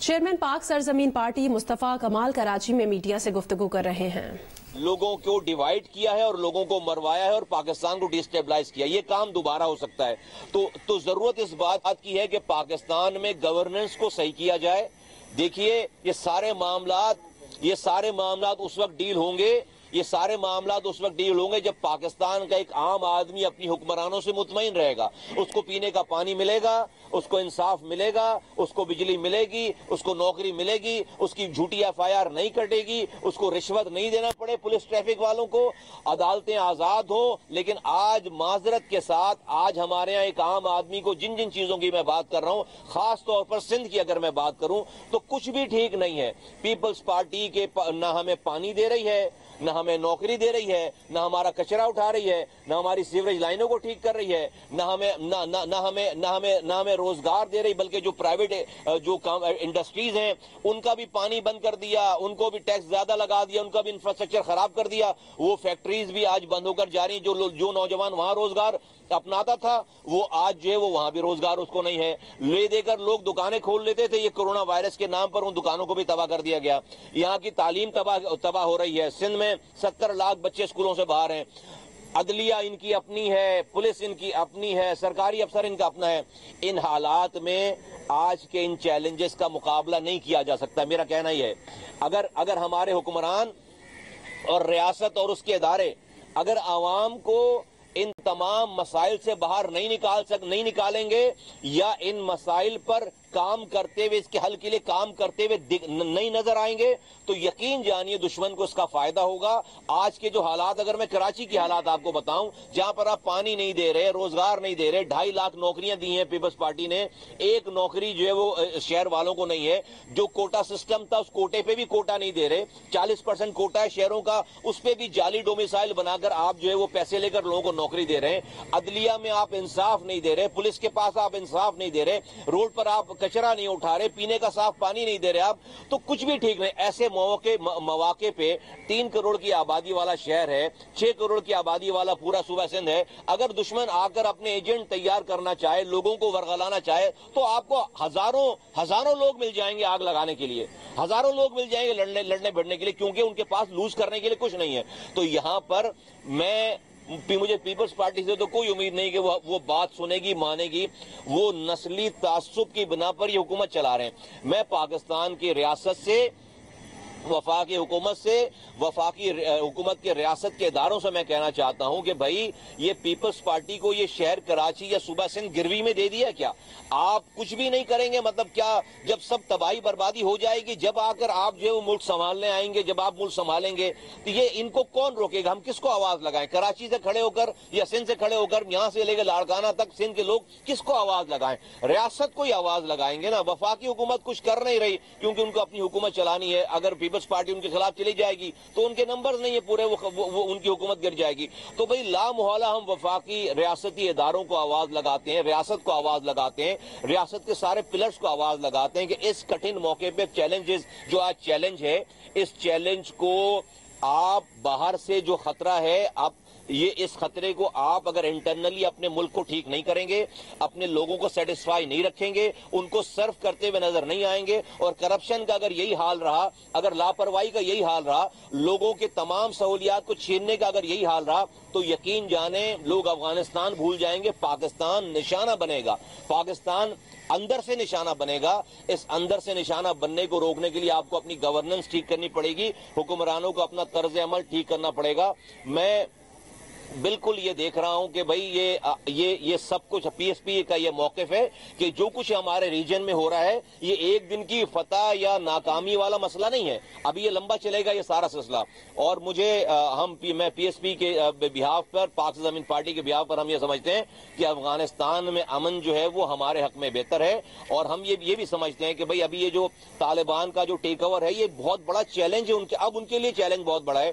Chairman پاک سرزمین party مصطفیٰ کمال کراچی میں میڈیا سے گفتگو کر رہے ہیں۔ لوگوں کو ڈیوائیڈ کیا ہے اور لوگوں کو مروایا ہے اور پاکستان کو ڈیسٹیبلائز کیا، یہ کام دوبارہ ہو سکتا ہے تو ضرورت اس بات کی ہے کہ پاکستان میں گورننس کو صحیح کیا جائے۔ دیکھیے یہ سارے معاملات اس وقت ڈیل ہوں گے، جب پاکستان کا ایک عام آدمی اپنی حکمرانوں سے مطمئن رہے گا، اس کو پینے کا پانی ملے گا، اس کو انصاف ملے گا، اس کو بجلی ملے گی، اس کو نوکری ملے گی، اس کی جھوٹی FIR نہیں کٹے گی، اس کو رشوت نہیں دینا پڑے پولیس ٹریفک والوں کو، عدالتیں آزاد ہوں۔ لیکن آج معذرت کے ساتھ آج ہمارے ہاں ایک عام آدمی کو جن چیزوں کی میں بات کر رہا ہوں، خاص طور پر سندھ کی اگر میں بات کروں تو کچھ بھی ٹھیک نہیں ہے۔ پیپلز پارٹی کے نہ ہمیں پانی دے رہی ہے، نہ ہمیں نوکری دے رہی ہے، نہ ہمارا کچرا اٹھا رہی ہے، نہ ہماری سیوریج لائنوں کو ٹھیک کر رہی ہے، نہ ہمیں روزگار دے رہی، بلکہ جو پرائیویٹ جو انڈسٹریز ہیں ان کا بھی پانی بند کر دیا، ان کو بھی ٹیکس زیادہ لگا دیا، ان کا بھی انفراسٹرکچر خراب کر دیا، وہ فیکٹریز بھی آج بند ہو کر جا رہی ہیں۔ جو نوجوان وہاں روزگار اپناتا تھا وہ آج جو ہے وہ وہاں بھی روزگار اس کو نہیں ہے۔ لے دے کر لوگ دکانیں کھول لیتے تھے، یہ کورونا وائرس کے نام پر ان دکانوں کو بھی تباہ کر دیا گیا۔ یہاں کی تعلیم تباہ ہو رہی ہے۔ سندھ میں 70 لاکھ بچے اسکولوں سے باہر ہیں۔ عدلیہ ان کی اپنی ہے، پولیس ان کی اپنی ہے، سرکاری افسر ان کا اپنا ہے۔ ان حالات میں آج کے ان چیلنجز کا مقابلہ نہیں کیا جا سکتا۔ میرا کہنا یہ ہے اگر ہمارے حکمران اور ریاست اور اس کے ادارے اگر عوام کو ان تمام مسائل سے باہر نہیں نکالیں گے یا ان مسائل پر کام کرتے ہوئے، اس کے حل کے لیے کام کرتے ہوئے نہیں نظر آئیں گے تو یقین جانیے دشمن کو اس کا فائدہ ہوگا۔ آج کے جو حالات، اگر میں کراچی کے حالات آپ کو بتاؤں جہاں پر آپ پانی نہیں دے رہے، روزگار نہیں دے رہے، 2.5 لاکھ نوکریاں دی ہیں پیپلز پارٹی نے، ایک نوکری جو ہے وہ شہر والوں کو نہیں ہے۔ جو کوٹا سسٹم تھا اس کوٹے پہ بھی کوٹا نہیں دے رہے، 40% کوٹا ہے شہروں کا، اس پہ بھی جعلی ڈومیسائل بنا کر آپ جو ہے وہ پیسے لے کر لوگوں کو نوکری دے رہے ہیں۔ عدلیہ میں آپ انصاف نہیں دے رہے، پولیس کے پاس آپ انصاف نہیں دے رہے، روڈ پر آپ کچرا نہیں اٹھا رہے، پینے کا صاف پانی نہیں دے رہے آپ، تو کچھ بھی ٹھیک نہیں۔ ایسے مواقع پہ 3 کروڑ کی آبادی والا شہر ہے، 6 کروڑ کی آبادی والا پورا صوبہ سندھ ہے، اگر دشمن آ کر اپنے ایجنٹ تیار کرنا چاہے، لوگوں کو ورغلانا چاہے تو آپ کو ہزاروں لوگ مل جائیں گے آگ لگانے کے لیے، ہزاروں لوگ مل جائیں گے لڑنے بڑھنے کے لیے، کیونکہ ان کے پاس لوز کرنے کے لیے کچھ نہیں ہے۔ تو یہاں پر مجھے پیپلز پارٹی سے تو کوئی امید نہیں کہ وہ بات سنے گی، مانے گی۔ وہ نسلی تعصب کی بنا پر یہ حکومت چلا رہے ہیں۔ میں پاکستان کی ریاست سے، وفاقی حکومت کے ریاست کے اداروں سے میں کہنا چاہتا ہوں کہ بھائی یہ پیپلز پارٹی کو یہ شہر کراچی یا صوبہ سندھ گروی میں دے دیا کیا؟ آپ کچھ بھی نہیں کریں گے، مطلب کیا؟ جب سب تباہی بربادی ہو جائے گی، جب آ کر آپ جو ہے وہ ملک سنبھالنے آئیں گے، جب آپ ملک سنبھالیں گے تو یہ ان کو کون روکے گا؟ ہم کس کو آواز لگائیں؟ کراچی سے کھڑے ہو کر یا سندھ سے کھڑے ہو کر یہاں سے لے کے لاڑکانہ تک سندھ کے لوگ کس کو آواز لگائیں؟ ریاست کو ہی آواز لگائیں گے نا۔ وفاقی حکومت کچھ کر نہیں رہی کیونکہ ان کو اپنی حکومت چلانی ہے۔ اگر پیپلز پارٹی ان کے خلاف چلی جائے گی تو ان کے نمبر نہیں ہے پورے، وہ ان کی حکومت گر جائے گی۔ تو بھئی لا محالہ ہم وفاقی ریاستی اداروں کو آواز لگاتے ہیں، ریاست کو آواز لگاتے ہیں، ریاست کے سارے پلرز کو آواز لگاتے ہیں کہ اس کٹھن موقع پہ چیلنجز جو آج چیلنج ہے، اس چیلنج کو آپ باہر سے جو خطرہ ہے، آپ اس خطرے کو آپ اگر انٹرنلی اپنے ملک کو ٹھیک نہیں کریں گے، اپنے لوگوں کو سیٹسفائی نہیں رکھیں گے، ان کو سرو کرتے ہوئے نظر نہیں آئیں گے، اور کرپشن کا اگر یہی حال رہا، اگر لاپرواہی کا یہی حال رہا، لوگوں کے تمام سہولیات کو چھیننے کا اگر یہی حال رہا تو یقین جانیں لوگ افغانستان بھول جائیں گے، پاکستان نشانہ بنے گا، پاکستان اندر سے نشانہ بنے گا۔ اس اندر سے نشانہ بننے کو روکنے کے لیے آپ کو اپنی گورننس ٹھیک کرنی پڑے گی، حکمرانوں کو اپنا طرز عمل ٹھیک کرنا پڑے گا۔ میں بالکل یہ دیکھ رہا ہوں کہ بھئی یہ سب کچھ پی ایس پی کا یہ موقف ہے کہ جو کچھ ہمارے ریجن میں ہو رہا ہے یہ ایک دن کی فتح یا ناکامی والا مسئلہ نہیں ہے، ابھی یہ لمبا چلے گا یہ سارا سلسلہ۔ اور میں پی ایس پی کے بہاف پر، پاک زمین پارٹی کے بہاف پر ہم یہ سمجھتے ہیں کہ افغانستان میں امن جو ہے وہ ہمارے حق میں بہتر ہے، اور ہم یہ بھی سمجھتے ہیں کہ بھئی ابھی یہ جو طالبان کا جو ٹیک اوور ہے یہ بہت بڑا چیلنج ہے، اب ان کے لیے چیلنج بہت بڑا ہے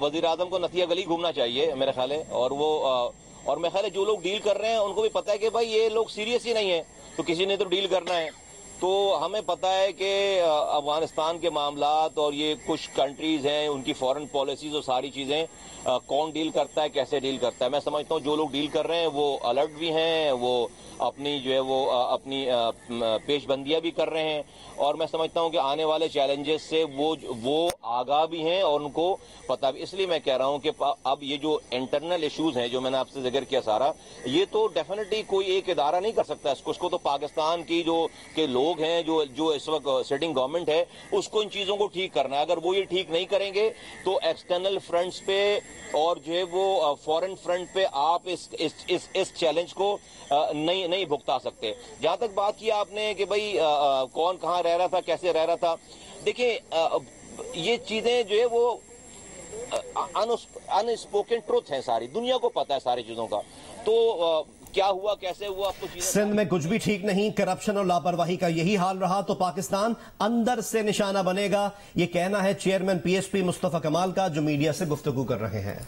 وزیر اعظم کو نتیہ گلی گھومنا چاہیے میرے خیال ہے، اور میرے خیال ہے جو لوگ ڈیل کر رہے ہیں ان کو بھی پتہ ہے کہ بھائی یہ لوگ سیریس ہی نہیں ہیں، تو کسی نے تو ڈیل کرنا ہے۔ تو ہمیں پتہ ہے کہ افغانستان کے معاملات اور یہ کچھ کنٹریز ہیں ان کی فارن پالیسیز اور ساری چیزیں کون ڈیل کرتا ہے، کیسے ڈیل کرتا ہے۔ میں سمجھتا ہوں جو لوگ ڈیل کر رہے ہیں وہ الرٹ بھی ہیں، وہ اپنی جو ہے وہ اپنی پیش بندیاں بھی کر رہے ہیں، اور میں سمجھتا ہوں کہ آنے والے چیلنجز سے وہ آگاہ بھی ہیں اور ان کو پتہ بھی۔ اس لیے میں کہہ رہا ہوں کہ اب یہ جو انٹرنل ایشوز ہیں جو میں نے آپ سے ذکر کیا سارا، یہ تو ڈیفینیٹلی کوئی ایک ادارہ نہیں کر سکتا اس کو تو پاکستان کی کہ لوگ ہیں جو اس وقت سٹنگ گورنمنٹ ہے اس کو ان چیزوں کو ٹھیک کرنا ہے۔ اگر وہ یہ ٹھیک نہیں کریں گے تو ایکسٹرنل فرنٹس پہ اور جو ہے وہ فورن فرنٹ پہ آپ اس چیلنج کو نہیں بھگتا سکتے۔ جہاں تک بات کی آپ نے کہ بھئی کون کہاں رہ رہا تھا، کیسے رہ رہا تھا، دیکھیں یہ چیزیں جو ہے وہ ان اسپوکن ٹروتھ ہیں، ساری دنیا کو پتہ ہے ساری چیزوں کا۔ تو کیا ہوا، کیسے ہوا، سندھ میں کچھ بھی ٹھیک نہیں، کرپشن اور لاپرواہی کا یہی حال رہا تو پاکستان اندر سے نشانہ بنے گا، یہ کہنا ہے چیئرمین پی ایس پی مصطفیٰ کمال کا جو میڈیا سے گفتگو کر رہے ہیں۔